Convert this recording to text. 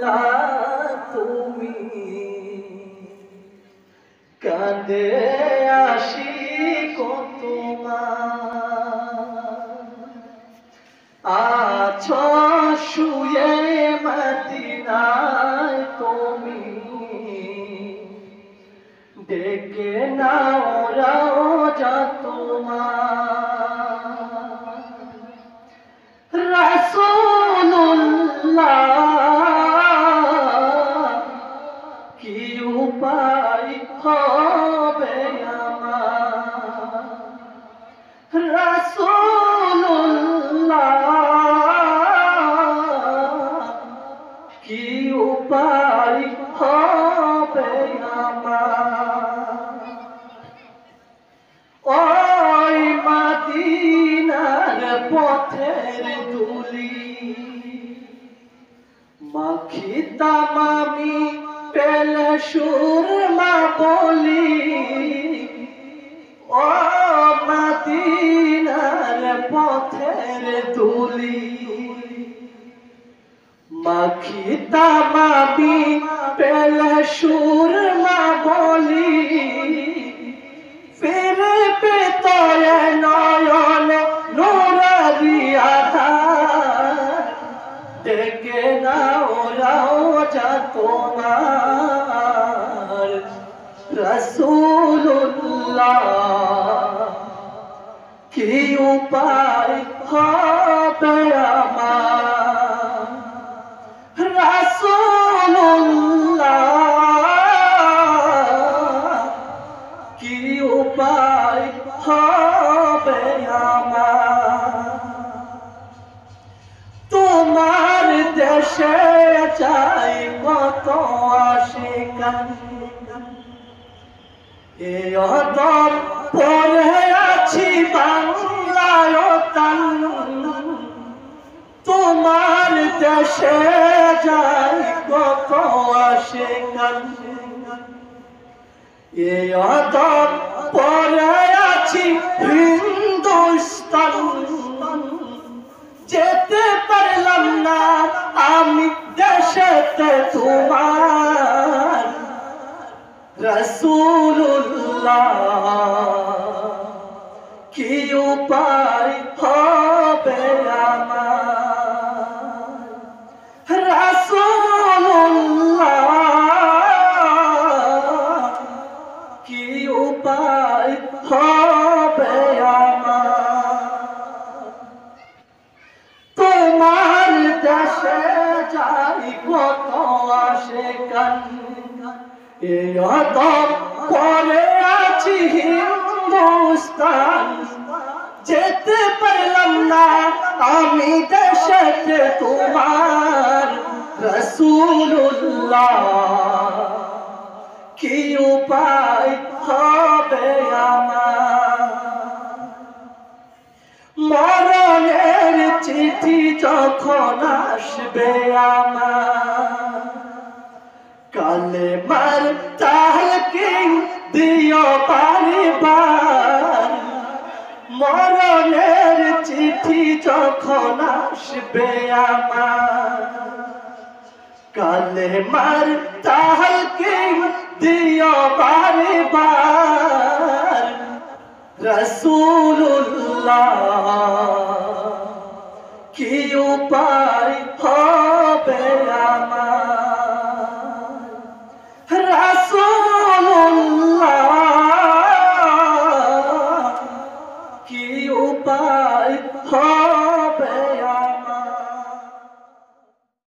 রাসূলুল্লাহ তুমি কাঁদে আশিক তোমার আছো শুয়ে মদিনায় তুমি ডেকে নাও রওজা তোমার রাসূলুল্লাহ কি উপায় হবে আমার রাসূলুল্লাহ কি উপায় হবে আমার ওই মদিনার পথের ধুলি মাখিতাম আমি পেলে সুরমা বলি ও মদিনার পথের ধুলি মাখিতাম আমি পেলে সুরমা বলি ফিরে পেতরে নয়নে নুরারি আধার ডেকে নাও রওজা তোমার রাসূলুল্লাহ কি উপায় হবে আমার রাসূলুল্লাহ কি উপায় হবে আমার তোমার দেশে চাই কত আশিকান এই অদর পড়ে আছি বাংলায় তান তোমার দেশে যাই কত আশিকান এই অদর পড়ে আছি হিন্দুস্তান যেতে পারলাম না আমি দেশেতে তোমার রাসূলুল্লাহ কি উপায় হবে আমার রাসূলুল্লাহ কি উপায় হবে আমার তোমার দেশে যাই কত আশিকান এই অদম পরে আছি হিন্দুস্তান যেতে পারলাম না আমি দেশেতে তোমার রাসূলুল্লাহ কি উপায় হবে আমার মরণের চিঠি যখন আসবে আমার কালেমার তাহকিম দিও বারবার মরণের চিঠি যখন আসবে আমার কালেমার তাহকিম দিও বারবার রাসূলুল্লাহ কি উপায়